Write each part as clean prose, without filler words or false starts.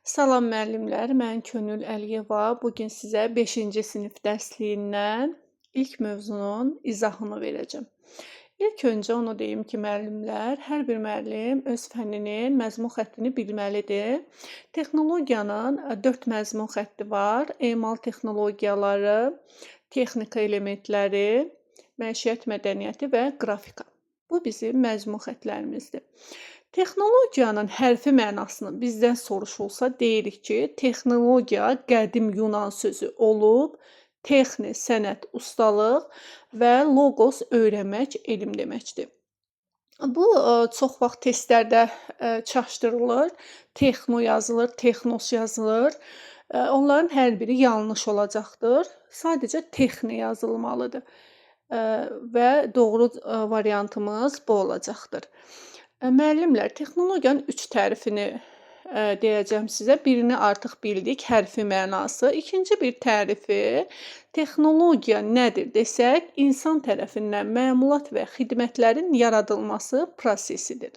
Salam müəllimlər, mən Könül Əliyeva. Bu gün sizə 5-ci sinif dərsliyindən ilk mövzunun izahını verəcəm. İlk öncə onu deyim ki, müəllimlər, hər bir müəllim öz fənninin məzmun xəttini bilməlidir. Texnologiyanın 4 məzmun xətti var: emal texnologiyaları, texnika elementləri, məişət mədəniyyəti və qrafika. Bu bizim məzmun xəttlərimizdir. Texnologiyanın hərfi mənasını bizdən soruşulsa deyirik ki, texnologiya qədim Yunan sözü olub, texni sənət, ustalıq və logos öyrənmək, elm deməkdir. Bu çox vaxt testlərdə çaşdırılır. Texno yazılır, texnos yazılır. Onların hər biri yanlış olacaqdır. Sadəcə texni yazılmalıdır. Və doğru variantımız bu olacaqdır. Müəllimlər, texnologiyanın 3 tərifini deyəcəm sizə. Birini artıq bildik, hərfi mənası. İkinci bir tərifi, texnologiya nədir desək, insan tərəfindən məmulat və xidmətlərin yaradılması prosesidir.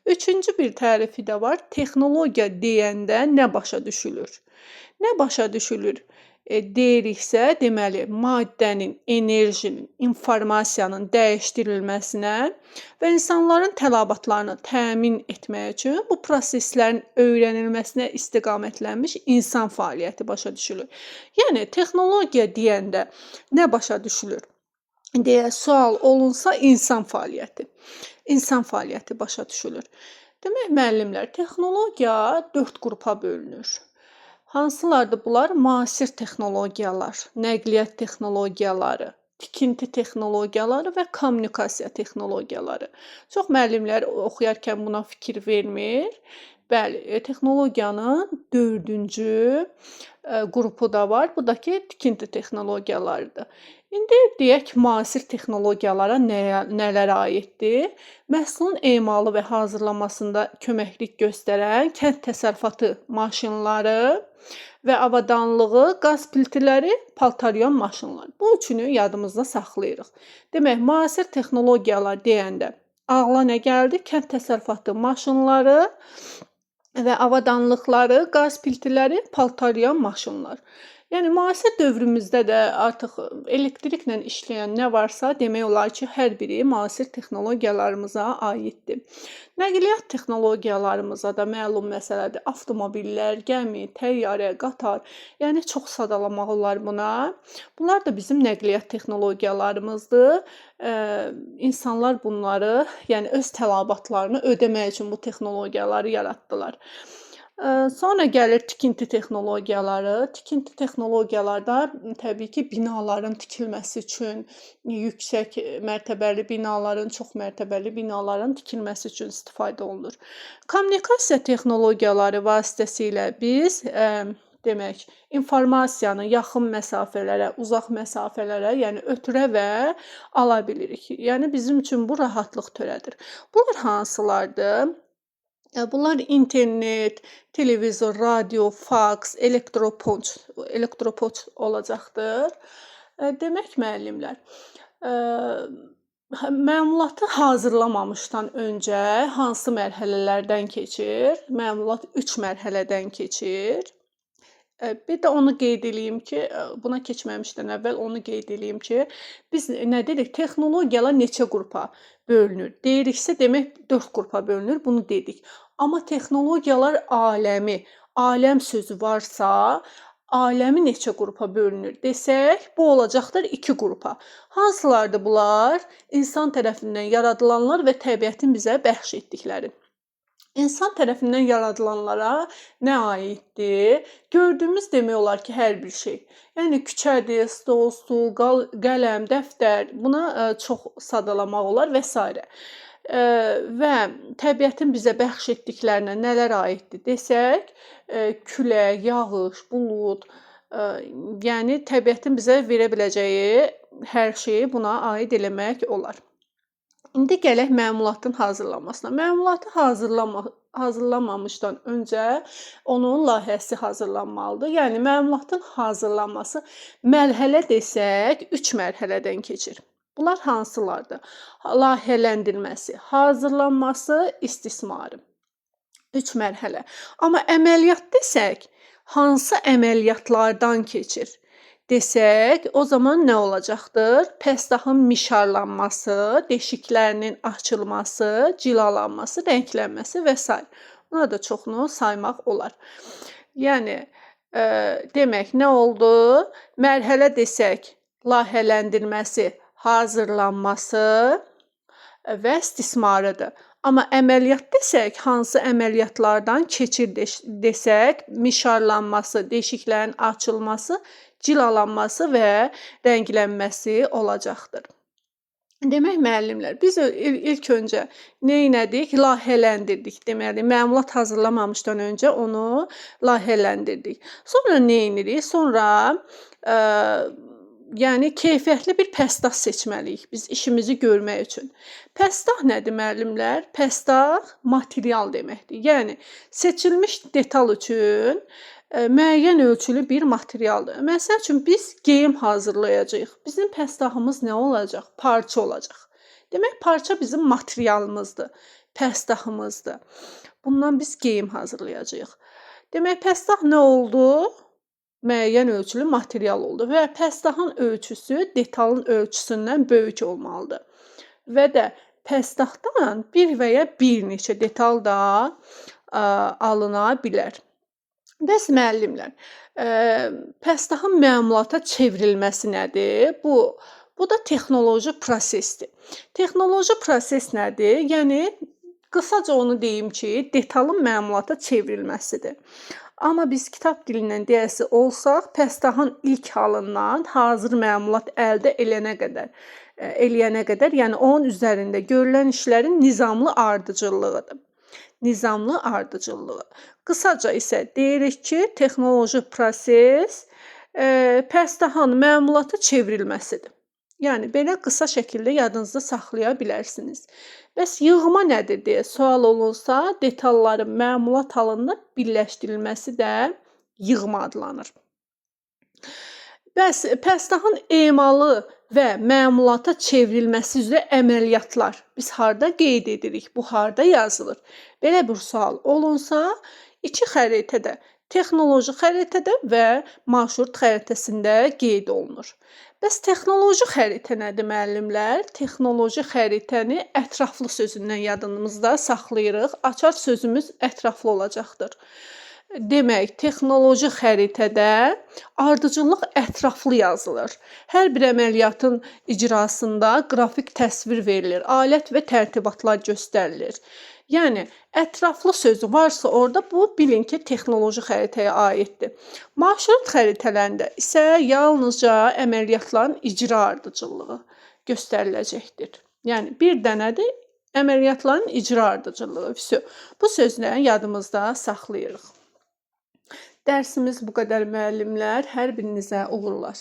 Üçüncü bir tərifi də var. Texnologiya deyəndə nə başa düşülür? Nə başa düşülür? Deyiriksə, deməli, maddənin, enerjinin, informasiyanın dəyişdirilməsinə və insanların tələbatlarını təmin etmək üçün bu proseslərin öyrənilməsinə istiqamətlənmiş insan fəaliyyəti başa düşülür. Yəni, texnologiya deyəndə nə başa düşülür deyə sual olunsa, insan fəaliyyəti. İnsan fəaliyyəti başa düşülür. Demək, müəllimlər, texnologiya 4 qrupa bölünür. Hansılardır bunlar? Müasir texnologiyalar, nəqliyyat texnologiyaları, tikinti texnologiyaları və kommunikasiya texnologiyaları. Çox müəllimlər oxuyarkən buna fikir vermir. Bəli, texnologiyanın 4-cü qrupu da var. Bu da ki, tikinti texnologiyalarıdır. İndi deyək, müasir texnologiyalara nələr aiddir? Məhsulun emalı və hazırlanmasında köməklik göstərən kənd təsərrüfatı maşınları və avadanlığı, qaz plitələri, paltaryan maşınlar. Bu üçünü yadımızda saxlayırıq. Demək, müasir texnologiyalar deyəndə ağla nə gəldi? Kənd təsərrüfatı maşınları və avadanlıqları, qaz plitələri, paltaryan maşınlar. Yəni, müasir dövrümüzdə də artıq elektriklə işləyən nə varsa, demək olar ki, hər biri müasir texnologiyalarımıza aiddir. Nəqliyyat texnologiyalarımıza da məlum məsələdir. Avtomobillər, gəmi, təyyarə, qatar, yəni çox sadalamaq olar buna. Bunlar da bizim nəqliyyat texnologiyalarımızdır. İnsanlar bunları, yəni öz tələbatlarını ödəmək üçün bu texnologiyaları yaratdılar. Sonra gəlir tikinti texnologiyaları. Tikinti texnologiyalarda təbii ki, binaların tikilməsi üçün, yüksək mərtəbəli binaların, çox mərtəbəli binaların tikilməsi üçün istifadə olunur. Kommunikasiya texnologiyaları vasitəsilə biz demək, informasiyanı yaxın məsafələrə, uzaq məsafələrə, yəni ötürə və ala bilirik. Yəni bizim üçün bu rahatlıq törədir. Bunlar hansılardır? Bunlar internet, televizor, radio, faks, elektropoçt olacaqdır. Demək, müəllimlər, məmulatı hazırlamamışdan öncə hansı mərhələlərdən keçir? Məmulat 3 mərhələdən keçir. Bir də onu qeyd eləyim ki, buna keçməmişdən əvvəl onu qeyd eləyim ki, biz nə dedik? Texnologiyalar neçə qrupa bölünür? Deyiriksə, demək 4 qrupa bölünür, bunu dedik. Amma texnologiyalar aləmi, aləm sözü varsa, aləmi neçə qrupa bölünür desək, bu olacaqdır 2 qrupa. Hansılardır bunlar? İnsan tərəfindən yaradılanlar və təbiətin bizə bəxş etdikləri. İnsan tərəfindən yaradılanlara nə aiddir? Gördüyümüz demək olar ki, hər bir şey. Yəni, küçədir, stol, stul, qələm, dəftər, buna çox sadalamaq olar və s. Və təbiətin bizə bəxş etdiklərinə nələr aiddir desək, külək, yağış, bulud, yəni təbiətin bizə verə biləcəyi hər şeyi buna aid eləmək olar. İndi gələk məmulatın hazırlanmasına. Məmulatı hazırlanmamışdan öncə onun layihəsi hazırlanmalıdır. Yəni, məmulatın hazırlanması mərhələ desək, 3 mərhələdən keçir. Bunlar hansılardır? Layihələndirməsi, hazırlanması, istismarı. 3 mərhələ. Amma əməliyyat desək, hansı əməliyyatlardan keçir desək, o zaman nə olacaqdır? Pəstahın mişarlanması, deşiklərinin açılması, cilalanması, rənglənməsi və s. Buna da çoxunu saymaq olar. Yəni, demək nə oldu? Mərhələ desək, layihələndirməsi, hazırlanması və istismarıdır. Amma əməliyyat desək, hansı əməliyyatlardan keçir desək, mişarlanması, deşiklərin açılması, cilalanması və rənglənməsi olacaqdır. Demək müəllimlər, biz ilk öncə nə etdik? Layihələndirdik. Deməli, məlumat hazırlamamışdan öncə onu layihələndirdik. Sonra nə edirik? Sonra yəni keyfiyyətli bir pəstah seçməliyik biz işimizi görmək üçün. Pəstah nədir müəllimlər? Pəstah material deməkdir. Yəni seçilmiş detal üçün müəyyən ölçülü bir materialdır. Məsəl üçün biz geyim hazırlayacağıq. Bizim pəstahımız nə olacaq? Parça olacaq. Demək parça bizim materialımızdır, pəstahımızdır. Bundan biz geyim hazırlayacağıq. Demək pəstah nə oldu? Müəyyən ölçülü material oldu və pəstahın ölçüsü detalın ölçüsündən böyük olmalıdır. Və də pəstahdan bir və ya bir neçə detal da alına bilər. Bəs müəllimlər, pəstahın məmulata çevrilməsi nədir? Bu da texnoloji prosesdir. Texnoloji proses nədir? Yəni qısaca onu deyim ki, detalın məmulata çevrilməsidir. Amma biz kitab dilindən deyəsi olsaq, pəstahın ilk halından hazır məmulat əldə eləyənə qədər, yəni onun üzərində görülən işlərin nizamlı ardıcıllığıdır. Nizamlı ardıcıllığı. Qısaca isə deyirik ki, texnoloji proses pəstahın məmulata çevrilməsidir. Yəni belə qısa şəkildə yadınızda saxlaya bilərsiniz. Bəs yığma nədir deyə sual olunsa, detalların məmulat halında birləşdirilməsi də yığma adlanır. Bəs pəstahın emalı və məmulata çevrilməsi üzrə əməliyyatlar biz harda qeyd edirik? Bu harda yazılır? Belə bir sual olunsa, 2 xəritədə, texnoloji xəritədə və marşrut xəritəsində qeyd olunur. Bəs texnoloji xəritə nədir müəllimlər? Texnoloji xəritəni ətraflı sözündən yadımızda saxlayırıq. Açar sözümüz ətraflı olacaqdır. Demək, texnoloji xəritədə ardıcıllıq ətraflı yazılır. Hər bir əməliyyatın icrasında qrafik təsvir verilir, alət və tərtibatlar göstərilir. Yəni, ətraflı sözü varsa orada bu bilin ki, texnoloji xəritəyə aiddir. Marşrut xəritələrində isə yalnızca əməliyyatların icra ardıcıllığı göstəriləcəkdir. Yəni, bir dənədir əməliyyatların icra ardıcıllığı. Bu sözləri yadımızda saxlayırıq. Dərsimiz bu qədər müəllimlər. Hər birinizə uğurlar.